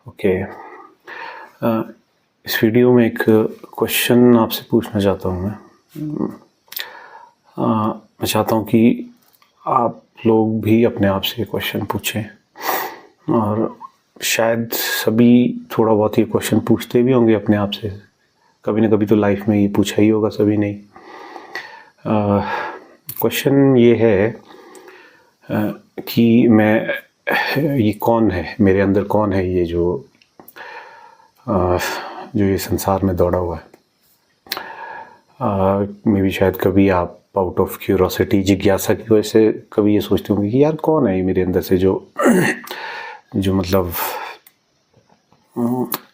Okay. इस video में एक क्वेश्चन आपसे पूछना चाहता हूँ मैं चाहता हूँ कि आप लोग भी अपने आप से क्वेश्चन पूछें, और शायद सभी थोड़ा बहुत ये क्वेश्चन पूछते भी होंगे अपने आप से। कभी ना कभी तो लाइफ में ये पूछा ही होगा सभी ने। क्वेश्चन ये है कि ये कौन है, मेरे अंदर कौन है, ये जो ये संसार में दौड़ा हुआ है। मे बी शायद कभी आप आउट ऑफ क्यूरोसिटी, जिज्ञासा की वजह से कभी ये सोचते होंगे कि यार कौन है ये मेरे अंदर से जो मतलब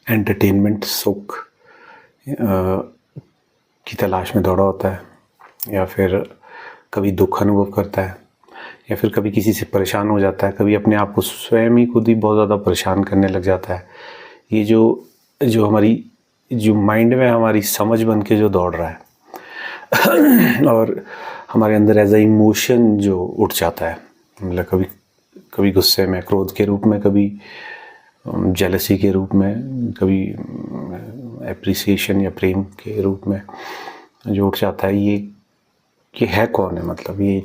एंटरटेनमेंट, सुख की तलाश में दौड़ा होता है, या फिर कभी दुख अनुभव करता है, या फिर कभी किसी से परेशान हो जाता है, कभी अपने आप को स्वयं ही खुद ही बहुत ज़्यादा परेशान करने लग जाता है। ये जो हमारी माइंड में हमारी समझ बन के जो दौड़ रहा है और हमारे अंदर एज अ इमोशन जो उठ जाता है, मतलब कभी गुस्से में, क्रोध के रूप में, कभी जेलसी के रूप में, कभी एप्रिसिएशन या प्रेम के रूप में जो उठ जाता है। ये है कौन है, मतलब ये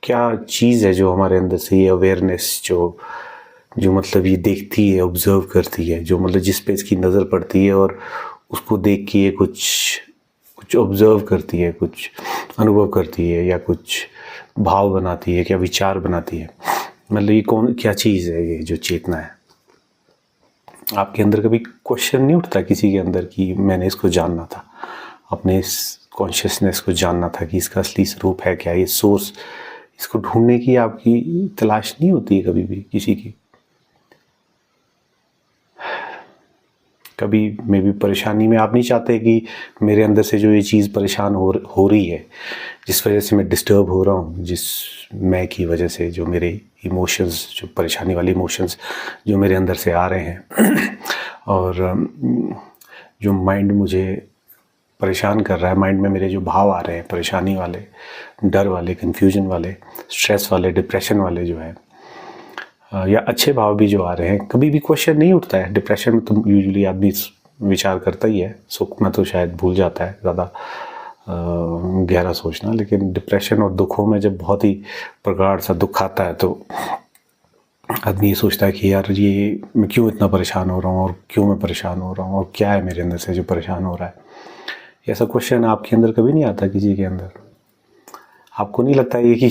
क्या चीज़ है जो हमारे अंदर से ये अवेयरनेस जो मतलब ये देखती है, ऑब्जर्व करती है, जो मतलब जिस पे इसकी नज़र पड़ती है और उसको देख के ये कुछ ऑब्जर्व करती है, कुछ अनुभव करती है, या कुछ भाव बनाती है, क्या विचार बनाती है। मतलब ये क्या चीज़ है, ये जो चेतना है। आपके अंदर कभी क्वेश्चन नहीं उठता किसी के अंदर कि मैंने इसको जानना था, अपने इस कॉन्शियसनेस को जानना था कि इसका असली स्वरूप है क्या, ये सोर्स, इसको ढूंढने की आपकी तलाश नहीं होती है कभी भी किसी की? कभी मे बी परेशानी में आप नहीं चाहते कि मेरे अंदर से जो ये चीज़ परेशान हो रही है, जिस वजह से मैं डिस्टर्ब हो रहा हूँ, जिस मैं की वजह से जो मेरे इमोशंस, जो परेशानी वाले इमोशंस जो मेरे अंदर से आ रहे हैं और जो माइंड मुझे परेशान कर रहा है, माइंड में मेरे जो भाव आ रहे हैं, परेशानी वाले, डर वाले, कन्फ्यूजन वाले, स्ट्रेस वाले, डिप्रेशन वाले जो है, या अच्छे भाव भी जो आ रहे हैं, कभी भी क्वेश्चन नहीं उठता है। डिप्रेशन में तो यूजुअली आदमी विचार करता ही है, सुख में तो शायद भूल जाता है ज़्यादा गहरा सोचना, लेकिन डिप्रेशन और दुखों में जब बहुत ही प्रगाढ़ सा दुख आता है तो आदमी ये सोचता है कि यार ये मैं क्यों इतना परेशान हो रहा हूँ, और क्यों मैं परेशान हो रहा हूँ, और क्या है मेरे अंदर से जो परेशान हो रहा है। ऐसा क्वेश्चन आपके अंदर कभी नहीं आता किसी के अंदर? आपको नहीं लगता ये कि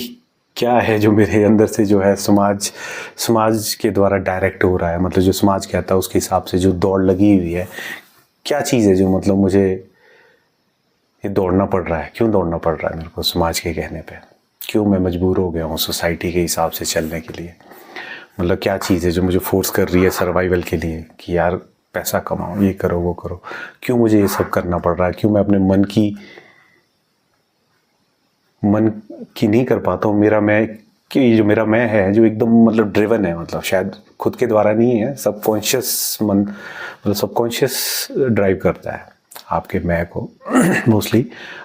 क्या है जो मेरे अंदर से जो है समाज के द्वारा डायरेक्ट हो रहा है, मतलब जो समाज कहता है उसके हिसाब से जो दौड़ लगी हुई है, क्या चीज़ है जो मतलब मुझे ये दौड़ना पड़ रहा है? क्यों दौड़ना पड़ रहा है मेरे को समाज के कहने पे? क्यों मैं मजबूर हो गया हूँ सोसाइटी के हिसाब से चलने के लिए? मतलब क्या चीज़ है जो मुझे फोर्स कर रही है सर्वाइवल के लिए कि यार पैसा कमाओ, ये करो, वो करो? क्यों मुझे ये सब करना पड़ रहा है? क्यों मैं अपने मन की नहीं कर पाता हूँ? मेरा मैं है जो एकदम मतलब ड्रिवन है, मतलब शायद खुद के द्वारा नहीं है, सबकॉन्शियस मन, मतलब सबकॉन्शियस ड्राइव करता है आपके मैं को मोस्टली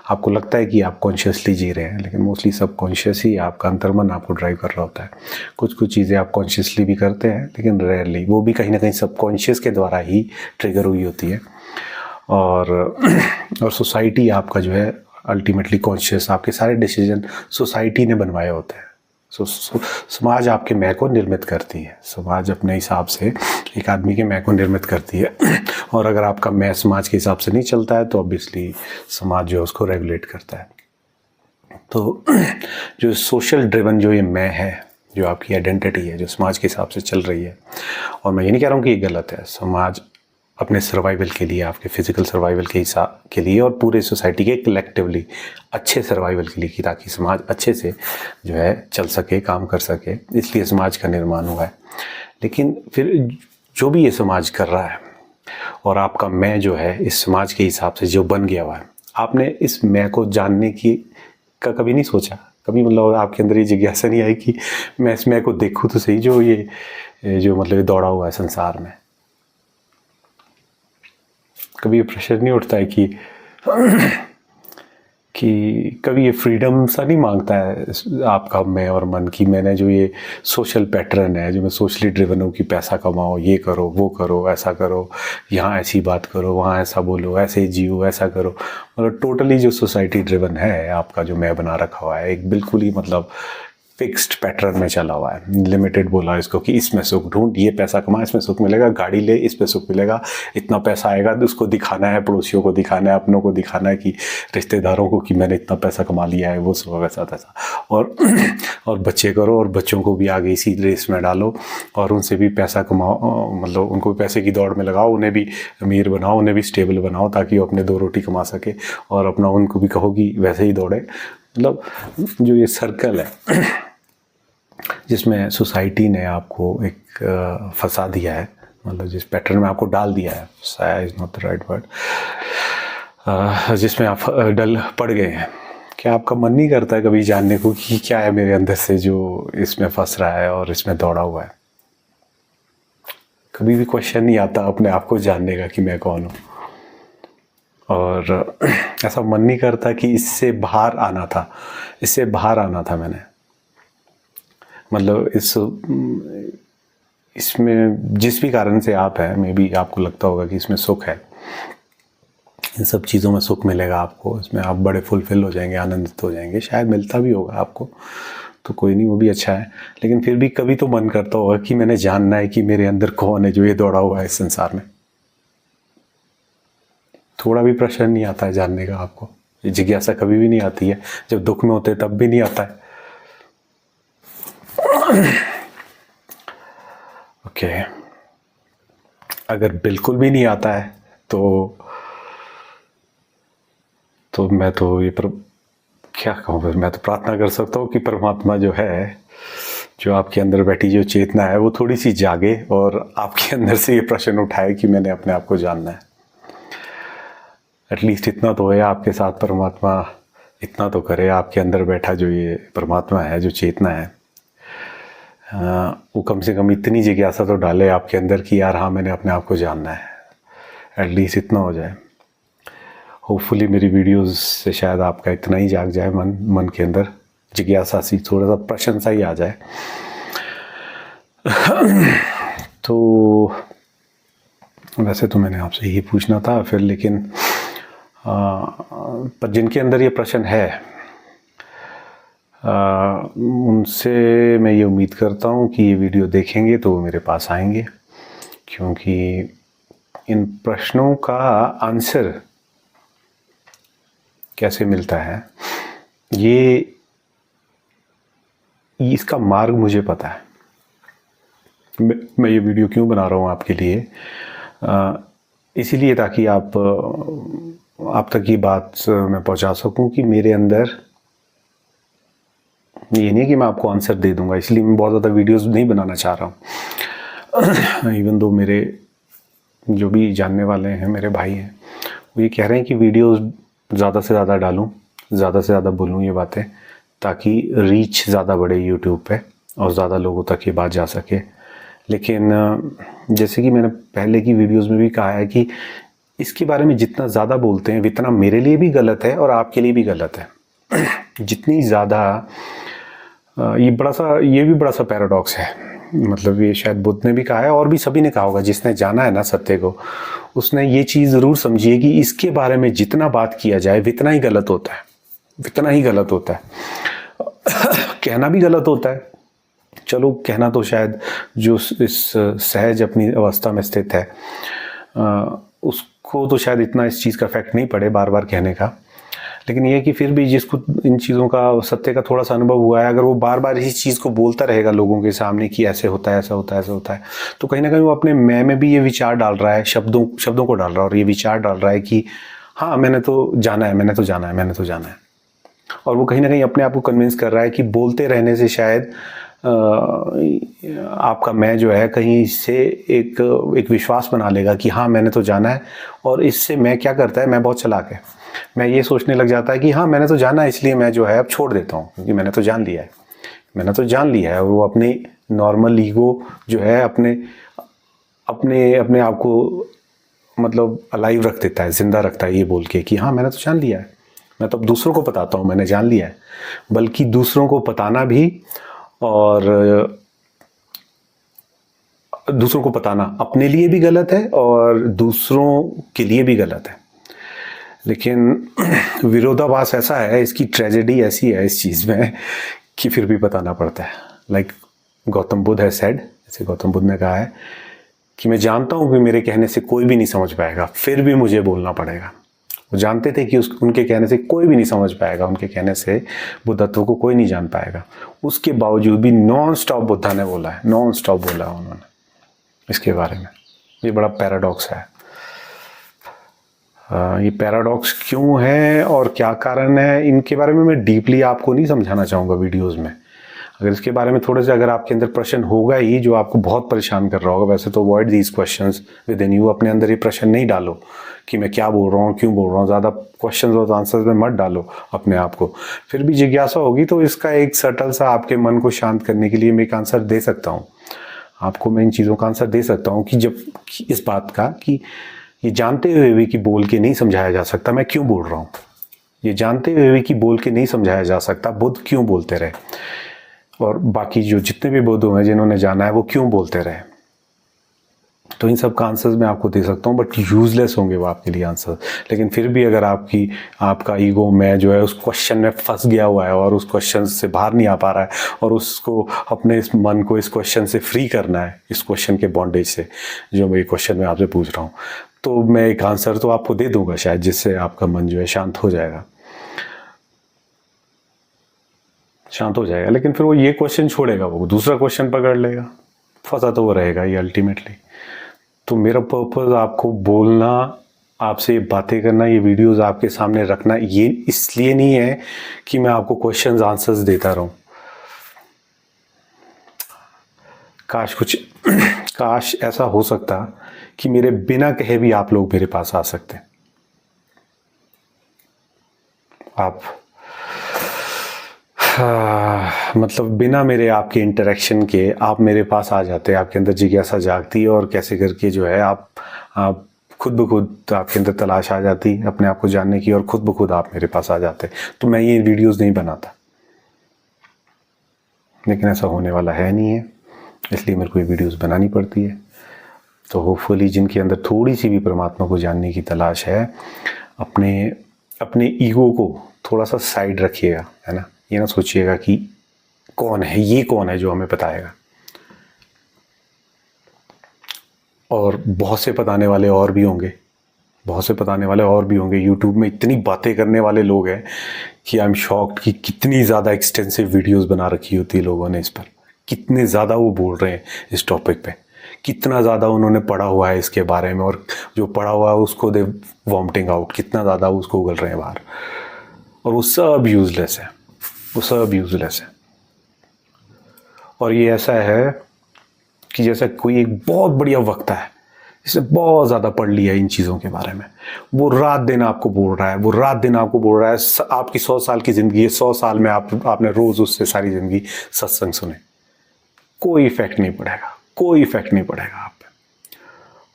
आपको लगता है कि आप कॉन्शियसली जी रहे हैं, लेकिन मोस्टली सबकॉन्शियस ही आपका अंतर्मन आपको ड्राइव कर रहा होता है। कुछ चीज़ें आप कॉन्शियसली भी करते हैं, लेकिन रेयरली, वो भी कहीं ना कहीं सबकॉन्शियस के द्वारा ही ट्रिगर हुई होती है। और सोसाइटी आपका जो है अल्टीमेटली कॉन्शियस, आपके सारे डिसीजन सोसाइटी ने बनवाए होते हैं। समाज आपके मैं को निर्मित करती है, समाज अपने हिसाब से एक आदमी के मैं को निर्मित करती है और अगर आपका मैं समाज के हिसाब से नहीं चलता है तो ऑब्वियसली समाज जो है उसको रेगुलेट करता है। तो जो सोशल ड्रिवन जो ये मैं है, जो आपकी आइडेंटिटी है, जो समाज के हिसाब से चल रही है, और मैं ये नहीं कह रहा हूँ कि ये गलत है, समाज अपने सर्वाइवल के लिए, आपके फिजिकल सर्वाइवल के हिसाब के लिए और पूरे सोसाइटी के कलेक्टिवली अच्छे सर्वाइवल के लिए, कि ताकि समाज अच्छे से जो है चल सके, काम कर सके, इसलिए समाज का निर्माण हुआ है। लेकिन फिर जो भी ये समाज कर रहा है और आपका मैं जो है इस समाज के हिसाब से जो बन गया हुआ है, आपने इस मैं को जानने का कभी नहीं सोचा? कभी मतलब आपके अंदर ये जिज्ञासा नहीं आई कि मैं इस मैं को देखूँ तो सही, जो मतलब दौड़ा हुआ है संसार में? कभी ये प्रेशर नहीं उठता है कि कि कभी ये फ्रीडम सा नहीं मांगता है आपका मैं और मन की, मैंने जो ये सोशल पैटर्न है, जो मैं सोशली ड्रिवन हूँ कि पैसा कमाओ, ये करो, वो करो, ऐसा करो, यहाँ ऐसी बात करो, वहाँ ऐसा बोलो, ऐसे जियो, ऐसा करो, मतलब टोटली जो सोसाइटी ड्रिवन है आपका जो मैं बना रखा हुआ है, एक बिल्कुल ही मतलब फिक्स्ड पैटर्न में चला हुआ है। लिमिटेड बोला इसको कि इसमें सुख ढूंढ, ये पैसा कमा, इसमें सुख मिलेगा, गाड़ी ले, इस पे सुख मिलेगा, इतना पैसा आएगा, उसको दिखाना है, पड़ोसियों को दिखाना है, अपनों को दिखाना है, कि रिश्तेदारों को कि मैंने इतना पैसा कमा लिया है, वो सब वैसा तैसा। और बच्चे करो, और बच्चों को भी आगे इसी रेस में डालो, और उनसे भी पैसा कमाओ, मतलब उनको भी पैसे की दौड़ में लगाओ, उन्हें भी अमीर बनाओ, उन्हें भी स्टेबल बनाओ, ताकि वो अपने 2 रोटी कमा सके, और अपना उनको भी कहो कि वैसे ही दौड़े। मतलब जो ये सर्कल है जिसमें सोसाइटी ने आपको एक फंसा दिया है, मतलब जिस पैटर्न में आपको डाल दिया है, साया is not the right word, जिसमें आप डल पड़ गए हैं, क्या आपका मन नहीं करता है कभी जानने को कि क्या है मेरे अंदर से जो इसमें फंस रहा है और इसमें दौड़ा हुआ है? कभी भी क्वेश्चन नहीं आता अपने आप को जानने का कि मैं कौन हूँ, और ऐसा मन नहीं करता कि इससे बाहर आना था, इससे बाहर आना था मैंने, मतलब इसमें जिस भी कारण से आप हैं, मे बी आपको लगता होगा कि इसमें सुख है, इन सब चीज़ों में सुख मिलेगा आपको, इसमें आप बड़े फुलफिल हो जाएंगे, आनंदित हो जाएंगे, शायद मिलता भी होगा आपको, तो कोई नहीं, वो भी अच्छा है। लेकिन फिर भी कभी तो मन करता होगा कि मैंने जानना है कि मेरे अंदर कौन है जो ये दौड़ा हुआ है इस संसार में। थोड़ा भी प्रश्न नहीं आता है जानने का आपको? जिज्ञासा कभी भी नहीं आती है? जब दुख में होते तब भी नहीं आता है? ओके, अगर बिल्कुल भी नहीं आता है तो मैं तो ये क्या कहूँ, मैं तो प्रार्थना कर सकता हूँ कि परमात्मा जो है, जो आपके अंदर बैठी जो चेतना है, वो थोड़ी सी जागे और आपके अंदर से ये प्रश्न उठाए कि मैंने अपने आप को जानना है। एटलीस्ट इतना तो है आपके साथ परमात्मा, इतना तो करे, आपके अंदर बैठा जो ये परमात्मा है, जो चेतना है, वो कम से कम इतनी जिज्ञासा तो डाले आपके अंदर कि यार हाँ, मैंने अपने आप को जानना है। एटलीस्ट इतना हो जाए। होपफुली मेरी वीडियोस से शायद आपका इतना ही जाग जाए, मन के अंदर जिज्ञासा सी, थोड़ा सा प्रश्न सा ही आ जाए। तो वैसे तो मैंने आपसे यही पूछना था फिर, लेकिन पर जिनके अंदर ये प्रश्न है, उनसे मैं ये उम्मीद करता हूँ कि ये वीडियो देखेंगे तो वो मेरे पास आएंगे, क्योंकि इन प्रश्नों का आंसर कैसे मिलता है, ये इसका मार्ग मुझे पता है। मैं ये वीडियो क्यों बना रहा हूँ आपके लिए, इसीलिए ताकि आप तक ये बात मैं पहुँचा सकूँ कि मेरे अंदर, ये नहीं कि मैं आपको आंसर दे दूंगा, इसलिए मैं बहुत ज़्यादा वीडियोस नहीं बनाना चाह रहा हूँ। इवन दो मेरे जो भी जानने वाले हैं, मेरे भाई हैं, वो ये कह रहे हैं कि वीडियोस ज़्यादा से ज़्यादा डालूं, ज़्यादा से ज़्यादा बोलूं ये बातें, ताकि रीच ज़्यादा बढ़े यूट्यूब पे और ज़्यादा लोगों तक ये बात जा सके। लेकिन जैसे कि मैंने पहले की वीडियोस में भी कहा है कि इसके बारे में जितना ज़्यादा बोलते हैं उतना मेरे लिए भी गलत है और आपके लिए भी गलत है। जितनी ज़्यादा, ये भी बड़ा सा पैराडॉक्स है, मतलब ये शायद बुद्ध ने भी कहा है और भी सभी ने कहा होगा, जिसने जाना है ना सत्य को, उसने ये चीज़ ज़रूर समझी है कि इसके बारे में जितना बात किया जाए उतना ही गलत होता है, उतना ही गलत होता है। कहना भी गलत होता है, चलो कहना तो शायद जो इस सहज अपनी अवस्था में स्थित है उसको तो शायद इतना इस चीज़ का इफेक्ट नहीं पड़े बार बार कहने का। लेकिन ये कि फिर भी जिसको इन चीज़ों का, सत्य का थोड़ा सा अनुभव हुआ है, अगर वो बार बार इस चीज़ को बोलता रहेगा लोगों के सामने कि ऐसे होता है, ऐसा होता है, ऐसा होता है, तो कहीं ना कहीं वो अपने मैं में भी ये विचार डाल रहा है, शब्दों को डाल रहा है, और ये विचार डाल रहा है कि हाँ मैंने तो जाना है, मैंने तो जाना है, मैंने तो जाना है। और वो कहीं ना कहीं अपने आप को कन्विंस कर रहा है कि बोलते रहने से शायद आपका मैं जो है कहीं से एक विश्वास बना लेगा कि हाँ मैंने तो जाना है। और इससे मैं क्या करता है, मैं बहुत चालाक है, मैं ये सोचने लग जाता है कि हाँ मैंने तो जाना है, इसलिए मैं जो है अब छोड़ देता हूँ, क्योंकि मैंने तो जान लिया है, मैंने तो जान लिया है। और वो अपनी नॉर्मल ईगो जो है अपने आप को मतलब अलाइव रख देता है, जिंदा रखता है, ये बोल के कि हाँ मैंने तो जान लिया है, मैं तो अब दूसरों को बताता हूँ, मैंने जान लिया है। बल्कि दूसरों को बताना भी, और दूसरों को बताना अपने लिए भी गलत है और दूसरों के लिए भी गलत है। लेकिन विरोधाभास ऐसा है, इसकी ट्रेजेडी ऐसी है इस चीज़ में कि फिर भी बताना पड़ता है। लाइक गौतम बुद्ध है सेड, जैसे गौतम बुद्ध ने कहा है कि मैं जानता हूँ कि मेरे कहने से कोई भी नहीं समझ पाएगा, फिर भी मुझे बोलना पड़ेगा। वो जानते थे कि उनके कहने से कोई भी नहीं समझ पाएगा, उनके कहने से बुद्धत्व को कोई नहीं जान पाएगा। उसके बावजूद भी नॉन स्टॉप बुद्धा ने बोला है, नॉन स्टॉप बोला है उन्होंने इसके बारे में। ये बड़ा पैराडॉक्स है। ये पैराडॉक्स क्यों है और क्या कारण है, इनके बारे में मैं डीपली आपको नहीं समझाना चाहूँगा वीडियोज़ में। अगर इसके बारे में थोड़े से अगर आपके अंदर प्रश्न होगा ही जो आपको बहुत परेशान कर रहा होगा, वैसे तो avoid these questions with in you. अपने अंदर ये प्रश्न नहीं डालो कि मैं क्या बोल रहा हूँ, क्यों बोल रहा हूँ। ज़्यादा क्वेश्चंस और आंसर्स में मत डालो अपने आप को। फिर भी जिज्ञासा होगी तो इसका एक सटल सा आपके मन को शांत करने के लिए मैं एक आंसर दे सकता हूँ आपको। मैं इन चीज़ों का आंसर दे सकता हूँ कि जब इस बात का कि ये जानते हुए भी कि बोल के नहीं समझाया जा सकता मैं क्यों बोल रहा हूँ, ये जानते हुए भी कि बोल के नहीं समझाया जा सकता बुद्ध क्यों बोलते रहे, और बाकी जो जितने भी बुद्ध हैं जिन्होंने जाना है वो क्यों बोलते रहे। तो इन सब का आंसर्स मैं आपको दे सकता हूँ, बट यूजलेस होंगे वो आपके लिए आंसर। लेकिन फिर भी अगर आपका ईगो में जो है उस क्वेश्चन में फंस गया हुआ है और उस क्वेश्चन से बाहर नहीं आ पा रहा है, और उसको अपने इस मन को इस क्वेश्चन से फ्री करना है, इस क्वेश्चन के बॉन्डेज से जो मैं क्वेश्चन में आपसे पूछ रहा हूँ, तो मैं एक आंसर तो आपको दे दूंगा शायद, जिससे आपका मन जो है शांत हो जाएगा। लेकिन फिर वो ये क्वेश्चन छोड़ेगा, वो दूसरा क्वेश्चन पकड़ लेगा, फंसा तो वो रहेगा ये अल्टीमेटली। तो मेरा पर्पस आपको बोलना, आपसे बातें करना, ये वीडियोस आपके सामने रखना, ये इसलिए नहीं है कि मैं आपको क्वेश्चंस आंसर्स देता रहूं। काश ऐसा हो सकता कि मेरे बिना कहे भी आप लोग मेरे पास आ सकते। मतलब बिना मेरे आपके इंटरेक्शन के आप मेरे पास आ जाते, आपके अंदर जिज्ञासा जागती है और कैसे करके जो है आप खुद ब खुद आपके अंदर तलाश आ जाती अपने आप को जानने की, और खुद ब खुद आप मेरे पास आ जाते। तो मैं ये वीडियोस नहीं बनाता, लेकिन ऐसा होने वाला है नहीं है, इसलिए मेरे को ये वीडियोस बनानी पड़ती है। तो होपफुली जिनके अंदर थोड़ी सी भी परमात्मा को जानने की तलाश है, अपने ईगो को थोड़ा सा साइड रखिएगा, है ना। ये ना सोचिएगा कि कौन है जो हमें बताएगा। और बहुत से बताने वाले और भी होंगे, यूट्यूब में इतनी बातें करने वाले लोग हैं कि आई एम शॉक्ड कि कितनी ज़्यादा एक्सटेंसिव वीडियोस बना रखी होती है लोगों ने इस पर, कितने ज़्यादा वो बोल रहे हैं इस टॉपिक पे, कितना ज़्यादा उन्होंने पढ़ा हुआ है इसके बारे में, और जो पढ़ा हुआ है उसको दे वॉमिटिंग आउट, कितना ज़्यादा उसको उगल रहे हैं बाहर, और वो सब यूज़लेस है। और ये ऐसा है कि जैसा कोई एक बहुत बढ़िया वक्ता है, इसने बहुत ज़्यादा पढ़ लिया इन चीज़ों के बारे में, वो रात दिन आपको बोल रहा है, आपकी 100 साल की ज़िंदगी है, 100 साल में आपने रोज़ उससे सारी ज़िंदगी सत्संग सुने, कोई इफेक्ट नहीं पड़ेगा आप पे।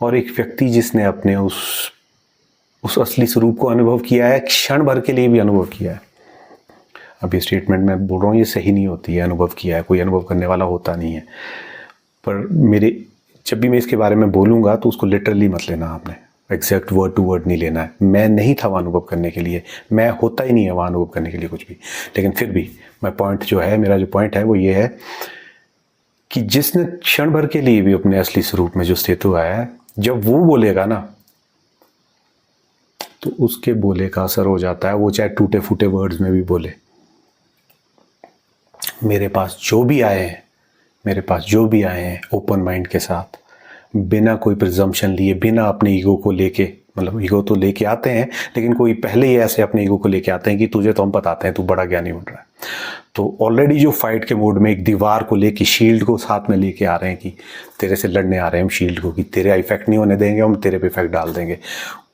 और एक व्यक्ति जिसने अपने उस असली स्वरूप को अनुभव किया है, क्षण भर के लिए भी अनुभव किया है। अब ये स्टेटमेंट मैं बोल रहा हूँ ये सही नहीं होती है, अनुभव किया है, कोई अनुभव करने वाला होता नहीं है, पर जब भी मैं इसके बारे में बोलूँगा तो उसको लिटरली मत लेना, आपने एग्जैक्ट वर्ड टू वर्ड नहीं लेना है। मैं नहीं था वहाँ अनुभव करने के लिए, मैं होता ही नहीं है वहाँ अनुभव करने के लिए कुछ भी, लेकिन फिर भी मेरा जो पॉइंट है वो ये है कि जिसने क्षण भर के लिए भी अपने असली स्वरूप में जो स्थित हुआ है, जब वो बोलेगा ना तो उसके बोले का असर हो जाता है, वो चाहे टूटे फूटे वर्ड्स में भी बोले। मेरे पास जो भी आए हैं ओपन माइंड के साथ, बिना कोई प्रिजम्पशन लिए, बिना अपने ईगो को लेके, मतलब ईगो तो लेके आते हैं लेकिन कोई पहले ही ऐसे अपने ईगो को लेके आते हैं कि तुझे तो हम बताते हैं तू बड़ा ज्ञानी बन रहा है। तो ऑलरेडी जो फाइट के मोड में एक दीवार को लेके, शील्ड को साथ में लेके आ रहे हैं कि तेरे से लड़ने आ रहे हैं हम शील्ड को, कि तेरे इफेक्ट नहीं होने देंगे, हम तेरे पे इफेक्ट डाल देंगे।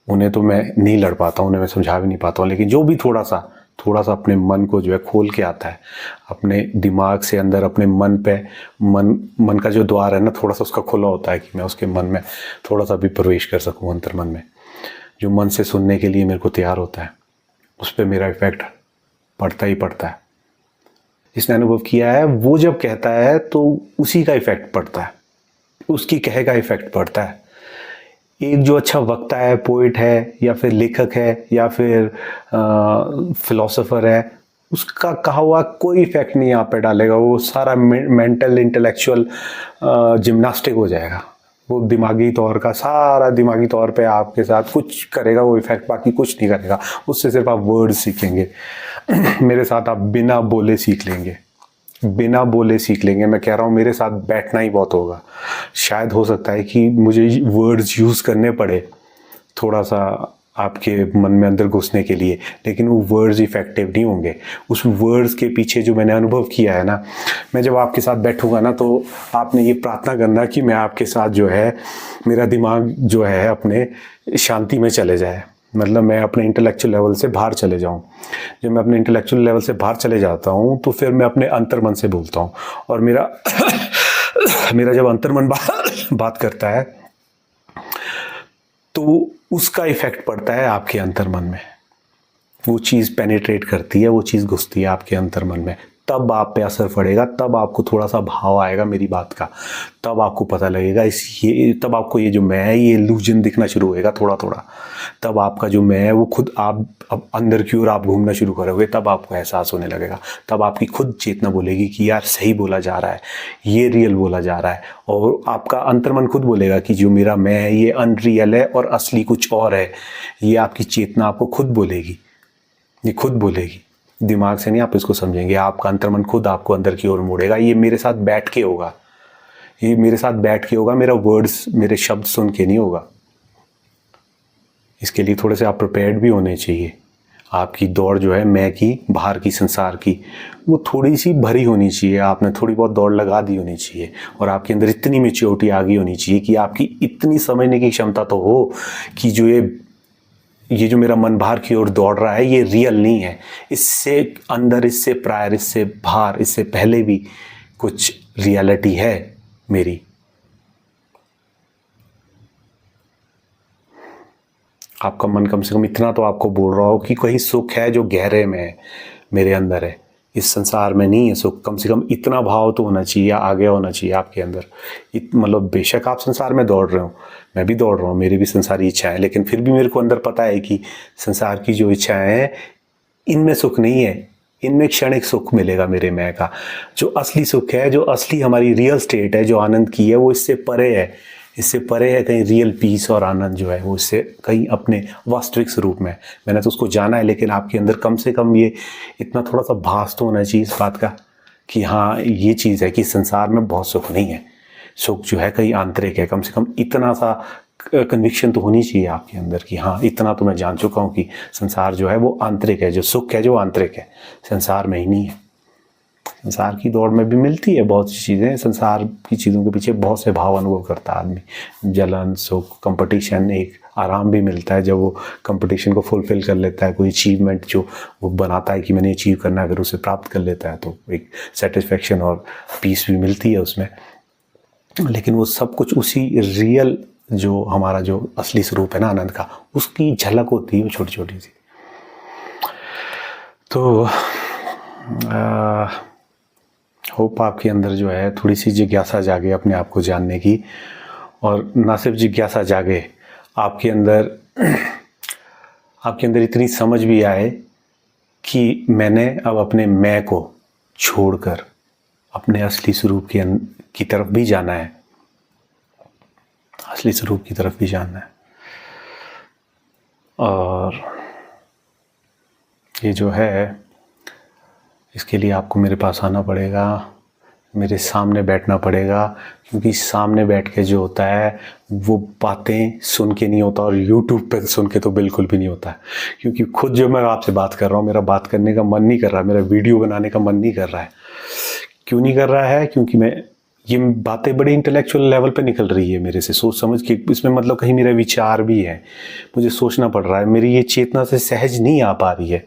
उन्हें तो मैं नहीं लड़ पाता हूँ, उन्हें मैं समझा भी नहीं पाता हूँ, लेकिन जो भी थोड़ा सा अपने मन को जो है खोल के आता है, अपने दिमाग से अंदर अपने मन का जो द्वार है ना, थोड़ा सा उसका खुला होता है कि मैं उसके मन में थोड़ा सा भी प्रवेश कर सकूं, अंतर मन में, जो मन से सुनने के लिए मेरे को तैयार होता है, उस पर मेरा इफेक्ट पड़ता ही पड़ता है। जिसने अनुभव किया है वो जब कहता है तो उसी का इफेक्ट पड़ता है, उसकी कहे का इफेक्ट पड़ता है। एक जो अच्छा वक्ता है, पोइट है, या फिर लेखक है, या फिर फिलोसोफर है, उसका कहा हुआ कोई इफेक्ट नहीं आप पे डालेगा। वो सारा मेंटल इंटेलेक्चुअल जिम्नास्टिक हो जाएगा। वो दिमागी तौर का सारा दिमागी तौर पे आपके साथ कुछ करेगा वो इफेक्ट, बाकी कुछ नहीं करेगा। उससे सिर्फ आप वर्ड सीखेंगे। मेरे साथ आप बिना बोले सीख लेंगे, बिना बोले सीख लेंगे। मैं कह रहा हूँ मेरे साथ बैठना ही बहुत होगा। शायद हो सकता है कि मुझे वर्ड्स यूज़ करने पड़े थोड़ा सा आपके मन में अंदर घुसने के लिए, लेकिन वो वर्ड्स इफेक्टिव नहीं होंगे। उस वर्ड्स के पीछे जो मैंने अनुभव किया है ना, मैं जब आपके साथ बैठूंगा ना, तो आपने ये प्रार्थना करना कि मैं आपके साथ जो है, मेरा दिमाग जो है अपने शांति में चले जाए, मतलब मैं अपने इंटेलेक्चुअल लेवल से बाहर चले जाऊं। जब मैं अपने इंटेलेक्चुअल लेवल से बाहर चले जाता हूं तो फिर मैं अपने अंतर्मन से बोलता हूं, और मेरा मेरा जब अंतर्मन बात करता है तो उसका इफेक्ट पड़ता है आपके अंतर्मन में। वो चीज़ पेनिट्रेट करती है, वो चीज़ घुसती है आपके अंतर्मन में, तब आप पे असर पड़ेगा, तब आपको थोड़ा सा भाव आएगा मेरी बात का, तब आपको पता लगेगा तब आपको ये जो मैं है ये इल्यूजन दिखना शुरू होएगा थोड़ा थोड़ा। तब आपका जो मैं है वो खुद आप अब अंदर की ओर आप घूमना शुरू करोगे, तब आपको एहसास होने लगेगा। तब आपकी खुद चेतना बोलेगी कि यार सही बोला जा रहा है, ये रियल बोला जा रहा है। और आपका अंतर्मन खुद बोलेगा कि जो मेरा मैं है ये अनरियल है और असली कुछ और है। ये आपकी चेतना आपको खुद बोलेगी, ये खुद बोलेगी, दिमाग से नहीं आप इसको समझेंगे। आपका अंतर्मन खुद आपको अंदर की ओर मोड़ेगा। ये मेरे साथ बैठ के होगा, ये मेरे साथ बैठ के होगा, मेरा वर्ड्स, मेरे शब्द सुन के नहीं होगा। इसके लिए थोड़े से आप प्रिपेयर्ड भी होने चाहिए। आपकी दौड़ जो है मैं की, बाहर की, संसार की, वो थोड़ी सी भरी होनी चाहिए। आपने थोड़ी बहुत दौड़ लगा दी होनी चाहिए, और आपके अंदर इतनी मैच्योरिटी आ गई होनी चाहिए कि आपकी इतनी समझने की क्षमता तो हो कि जो ये जो मेरा मन बाहर की ओर दौड़ रहा है ये रियल नहीं है। इससे अंदर, इससे प्रायर, इससे बाहर, इससे पहले भी कुछ रियलिटी है मेरी। आपका मन कम से कम इतना तो आपको बोल रहा हो कि कोई सुख है जो गहरे में है, मेरे अंदर है, इस संसार में नहीं है सुख। कम से कम इतना भाव तो होना चाहिए, आगे होना चाहिए आपके अंदर। मतलब बेशक आप संसार में दौड़ रहे हो, मैं भी दौड़ रहा हूँ, मेरी भी संसारी इच्छाएं, लेकिन फिर भी मेरे को अंदर पता है कि संसार की जो इच्छाएं हैं इनमें सुख नहीं है, इनमें क्षणिक सुख मिलेगा मेरे मैं का। जो असली सुख है, जो असली हमारी रियल स्टेट है, जो आनंद की है, वो इससे परे है, इससे परे है। कहीं रियल पीस और आनंद जो है वो इससे कहीं अपने वास्तविक स्वरूप में। मैंने तो उसको जाना है, लेकिन आपके अंदर कम से कम ये इतना थोड़ा सा भास तो होना चाहिए इस बात का कि हाँ ये चीज़ है कि संसार में बहुत सुख नहीं है, सुख जो है कहीं आंतरिक है। कम से कम इतना सा कन्विक्शन तो होनी चाहिए आपके अंदर कि हाँ इतना तो मैं जान चुका हूँ कि संसार जो है वो आंतरिक है, जो सुख है जो आंतरिक है, संसार में ही नहीं है। संसार की दौड़ में भी मिलती है बहुत सी चीज़ें, संसार की चीज़ों के पीछे बहुत से भाव अनुभव करता है आदमी, जलन, सुख, कंपटीशन, एक आराम भी मिलता है जब वो कंपटीशन को फुलफिल कर लेता है। कोई अचीवमेंट जो वो बनाता है कि मैंने अचीव करना है, अगर उसे प्राप्त कर लेता है तो एक सेटिस्फेक्शन और पीस भी मिलती है उसमें। लेकिन वो सब कुछ उसी रियल जो हमारा जो असली स्वरूप है ना आनंद का, उसकी झलक होती है वो छोटी छोटी सी। तो होप आपके अंदर जो है थोड़ी सी जिज्ञासा जागे अपने आप को जानने की, और ना सिर्फ जिज्ञासा जागे, आपके अंदर इतनी समझ भी आए कि मैंने अब अपने मैं को छोड़कर अपने असली स्वरूप की तरफ भी जाना है, असली स्वरूप की तरफ भी जाना है। और ये जो है इसके लिए आपको मेरे पास आना पड़ेगा, मेरे सामने बैठना पड़ेगा, क्योंकि सामने बैठ के जो होता है वो बातें सुन के नहीं होता, और यूट्यूब पे सुन के तो बिल्कुल भी नहीं होता है। क्योंकि खुद जो मैं आपसे बात कर रहा हूँ, मेरा बात करने का मन नहीं कर रहा है, मेरा वीडियो बनाने का मन नहीं कर रहा है। क्यों नहीं कर रहा है? क्योंकि ये बातें बड़े इंटेलेक्चुअल लेवल पे निकल रही है मेरे से, सोच समझ के। इसमें मतलब कहीं मेरा विचार भी है, मुझे सोचना पड़ रहा है, मेरी ये चेतना से सहज नहीं आ पा रही है,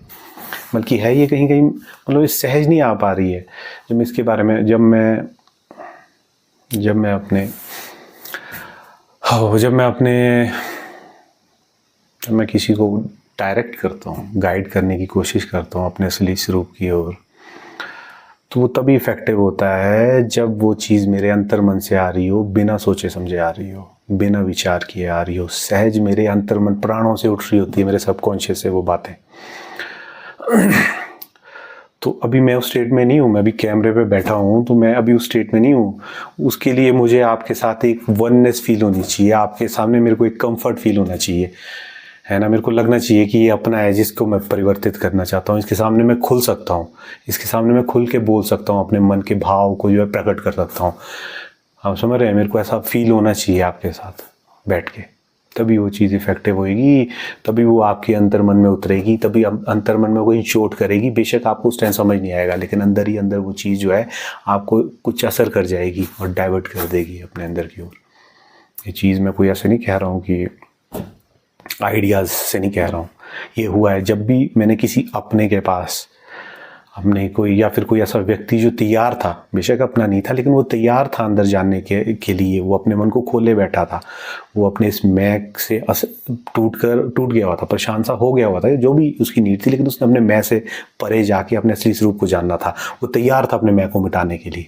बल्कि है ये कहीं कहीं मतलब सहज नहीं आ पा रही है। जब मैं इसके बारे में जब मैं किसी को डायरेक्ट करता हूँ, गाइड करने की कोशिश करता हूँ अपने असली स्वरूप की ओर, तो वो तभी इफ़ेक्टिव होता है जब वो चीज़ मेरे अंतर मन से आ रही हो, बिना सोचे समझे आ रही हो, बिना विचार किए आ रही हो, सहज मेरे अंतर मन प्राणों से उठ रही होती है, मेरे सबकॉन्शियस से वो बातें। तो अभी मैं उस स्टेट में नहीं हूँ, मैं अभी कैमरे पे बैठा हूँ, तो मैं अभी उस स्टेट में नहीं हूँ। उसके लिए मुझे आपके साथ एक वननेस फील होनी चाहिए, आपके सामने मेरे को एक कंफर्ट फील होना चाहिए, है ना। मेरे को लगना चाहिए कि ये अपना है जिसको मैं परिवर्तित करना चाहता हूँ, इसके सामने मैं खुल सकता हूँ, इसके सामने मैं खुल के बोल सकता हूँ, अपने मन के भाव को जो है प्रकट कर सकता हूँ। आप समझ रहे हैं, मेरे को ऐसा फील होना चाहिए आपके साथ बैठ के, तभी वो चीज़ इफ़ेक्टिव होएगी, तभी वो आपके अंतर मन में उतरेगी, तभी अंतर मन में कोई चोट करेगी। बेशक आपको उस टाइम समझ नहीं आएगा, लेकिन अंदर ही अंदर वो चीज़ जो है आपको कुछ असर कर जाएगी और डाइवर्ट कर देगी अपने अंदर की ओर। ये चीज़ मैं कोई ऐसे नहीं कह रहा हूँ कि आइडियाज़ से नहीं कह रहा हूँ, ये हुआ है जब भी मैंने किसी अपने के पास, हमने कोई या फिर कोई ऐसा व्यक्ति जो तैयार था, बेशक अपना नहीं था लेकिन वो तैयार था अंदर जानने के लिए, वो अपने मन को खोले बैठा था, वो अपने इस मैं से टूट गया हुआ था, परेशान सा हो गया हुआ था, जो भी उसकी नीड थी, लेकिन उसने अपने मैं से परे जाके अपने असली स्वरूप को जानना था। वो तैयार था अपने मैं को मिटाने के लिए,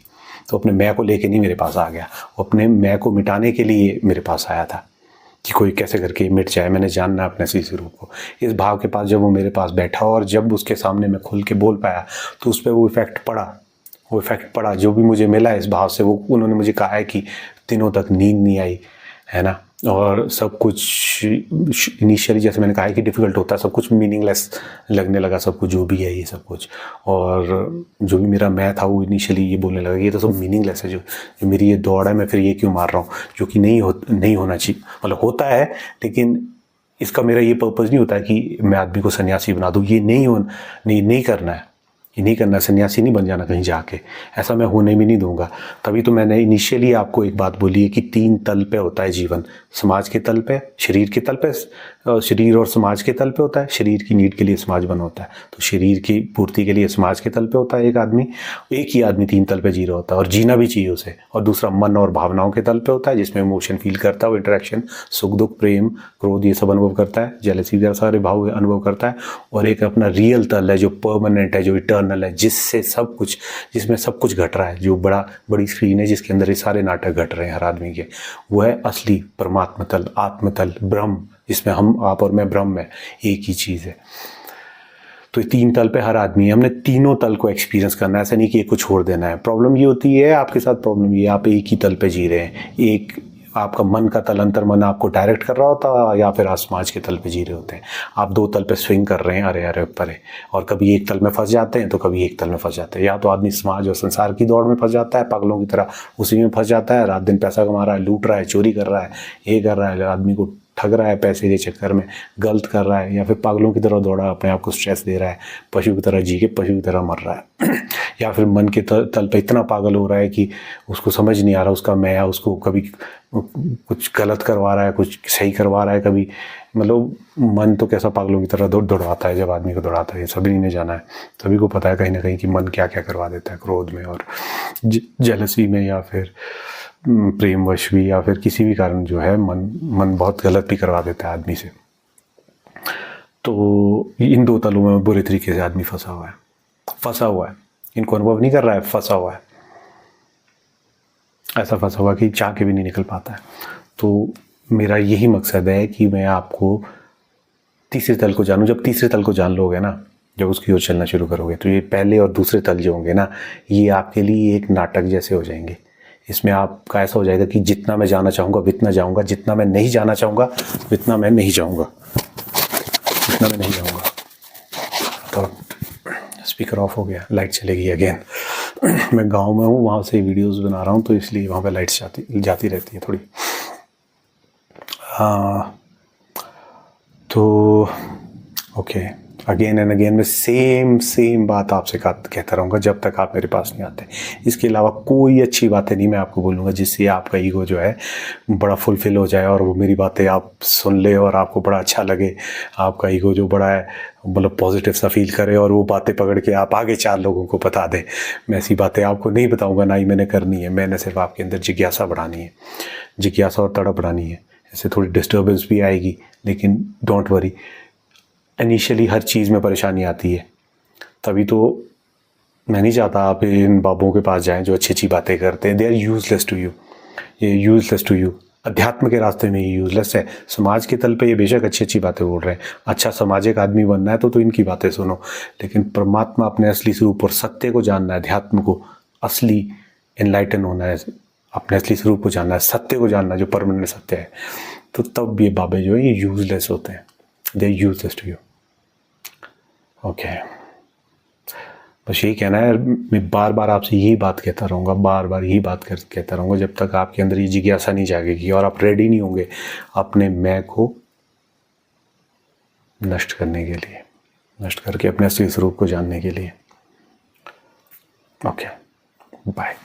तो अपने मैं को लेके नहीं मेरे पास आ गया, वो अपने मैं को मिटाने के लिए मेरे पास आया था कि कोई कैसे करके मिट जाए, मैंने जानना अपने असली स्वरूप को। इस भाव के पास जब वो मेरे पास बैठा और जब उसके सामने मैं खुल के बोल पाया, तो उस पर वो इफ़ेक्ट पड़ा, जो भी मुझे मिला इस भाव से। वो उन्होंने मुझे कहा है कि दिनों तक नींद नहीं आई, है ना, और सब कुछ इनिशियली जैसे मैंने कहा है कि डिफ़िकल्ट होता है, सब कुछ मीनिंगलेस लगने लगा, सब कुछ जो भी है ये सब कुछ, और जो भी मेरा मैं था वो इनिशियली ये बोलने लगा कि ये तो सब मीनिंगलेस है, जो मेरी ये दौड़ है, मैं फिर ये क्यों मार रहा हूँ, जो कि नहीं होना चाहिए। मतलब होता है, लेकिन इसका मेरा ये पर्पज़ नहीं होता है कि मैं आदमी को सन्यासी बना दूँ, ये नहीं करना है, ये नहीं करना, सन्यासी नहीं बन जाना कहीं जाके, ऐसा मैं होने भी नहीं दूंगा। तभी तो मैंने इनिशियली आपको एक बात बोली है कि 3 तल पे होता है जीवन, समाज के तल पे, शरीर के तल पे, शरीर और समाज के तल पे होता है। शरीर की नीड के लिए समाज बना होता है, तो शरीर की पूर्ति के लिए समाज के तल पे होता है एक ही आदमी 3 तल पे जी रहा होता है, और जीना भी चाहिए उसे। और दूसरा मन और भावनाओं के तल पे होता है, जिसमें इमोशन फील करता है, वो इंटरेक्शन, सुख दुख, प्रेम, क्रोध, ये सब अनुभव करता है, जेलसी वगैरह सारे भाव अनुभव करता है। और एक अपना रियल तल है जो परमानेंट है, जो इटर्नल है, जिसमें सब कुछ घट रहा है, जो बड़ी स्क्रीन है जिसके अंदर ये सारे नाटक घट रहे हैं हर आदमी के, वो है असली परमात्मा तल, आत्मतल, ब्रह्म, जिसमें हम, आप और मैं ब्रह्म है, एक ही चीज़ है। तो 3 तल पे हर आदमी है, हमने तीनों तल को एक्सपीरियंस करना है, ऐसा नहीं कि एक को छोड़ देना है। प्रॉब्लम ये होती है आपके साथ, प्रॉब्लम ये, आप एक ही तल पे जी रहे हैं, एक आपका मन का तल, अंतर मन आपको डायरेक्ट कर रहा होता है, या फिर आप समाज के तल पे जी रहे होते हैं। आप 2 तल पे स्विंग कर रहे हैं, अरे परे, और कभी एक तल में फंस जाते हैं तो कभी एक तल में फंस जाते हैं। या तो आदमी समाज और संसार की दौड़ में फंस जाता है, पागलों की तरह उसी में फंस जाता है, रात दिन पैसा कमा रहा है, लूट रहा है, चोरी कर रहा है, ये कर रहा है, आदमी को ठग रहा है पैसे के चक्कर में, गलत कर रहा है, या फिर पागलों की तरह दौड़ा, अपने आप को स्ट्रेस दे रहा है, पशु की तरह जी के पशु की तरह मर रहा है। या फिर मन के तल पे इतना पागल हो रहा है कि उसको समझ नहीं आ रहा उसका मैं है, उसको कभी कुछ गलत करवा रहा है, कुछ सही करवा रहा है, कभी, मतलब मन तो कैसा पागलों की तरह दौड़ाता है जब आदमी को दौड़ाता है। ये सभी ने जाना है, सभी को पता है कहीं ना कहीं कि मन क्या क्या करवा देता है, क्रोध में और जेलसी में, या फिर प्रेमवश भी, या फिर किसी भी कारण जो है मन बहुत गलत भी करवा देता है आदमी से। तो इन 2 तलों में बुरे तरीके से आदमी फंसा हुआ है, इनको अनुभव नहीं कर रहा है, फंसा हुआ है, ऐसा फंसा हुआ कि चाह के भी नहीं निकल पाता है। तो मेरा यही मकसद है कि मैं आपको तीसरे तल को जानूं। जब तीसरे तल को जान लोगे ना, जब उसकी ओर चलना शुरू करोगे, तो ये पहले और दूसरे तल जो होंगे ना, ये आपके लिए एक नाटक जैसे हो जाएंगे। इसमें आपका ऐसा हो जाएगा कि जितना मैं जाना चाहूँगा उतना जाऊँगा, जितना मैं नहीं जाना चाहूँगा उतना मैं नहीं जाऊँगा, तो स्पीकर ऑफ हो गया, लाइट चलेगी अगेन। मैं गांव में हूँ, वहाँ से वीडियोस बना रहा हूँ, तो इसलिए वहाँ पे लाइट्स जाती रहती है थोड़ी। तो ओके, अगेन एंड अगेन मैं सेम बात आपसे कहता रहूँगा जब तक आप मेरे पास नहीं आते। इसके अलावा कोई अच्छी बातें नहीं मैं आपको बोलूँगा जिससे आपका ईगो जो है बड़ा फुलफिल हो जाए और वो मेरी बातें आप सुन ले और आपको बड़ा अच्छा लगे, आपका ईगो जो बड़ा है मतलब पॉजिटिव सा फील करे और वो बातें पकड़ के आप आगे 4 लोगों को बता दें। मैं ऐसी बातें आपको नहीं बताऊँगा, ना ही मैंने करनी है। मैंने सिर्फ आपके अंदर जिज्ञासा बढ़ानी है, जिज्ञासा और तड़प बढ़ानी है। इससे थोड़ी डिस्टर्बेंस भी आएगी, लेकिन डोंट वरी, इनिशियली हर चीज़ में परेशानी आती है। तभी तो मैं नहीं चाहता आप इन बाबों के पास जाएं जो अच्छी अच्छी बातें करते हैं। They are useless to you, ये यूजलेस टू यू। अध्यात्म के रास्ते में ये यूजलेस है। समाज के तल पे ये बेशक अच्छी अच्छी बातें बोल रहे हैं, अच्छा सामाजिक आदमी बनना है तो इनकी बातें सुनो, लेकिन परमात्मा अपने असली स्वरूप और सत्य को जानना है, अध्यात्म को असली एनलाइटन होना है, अपने असली स्वरूप को जानना है, सत्य को जानना है जो परमानेंट सत्य है, तो तब ये बाबे जो है ये यूजलेस होते हैं। They are useless to you. Okay, बस यही कहना है। मैं बार बार आपसे यही बात कहता रहूँगा, बार बार यही बात कहता रहूँगा जब तक आपके अंदर ये जिज्ञासा नहीं जागेगी और आप रेडी नहीं होंगे अपने मैं को नष्ट करने के लिए, नष्ट करके अपने असली स्वरूप को जानने के लिए। Okay, bye.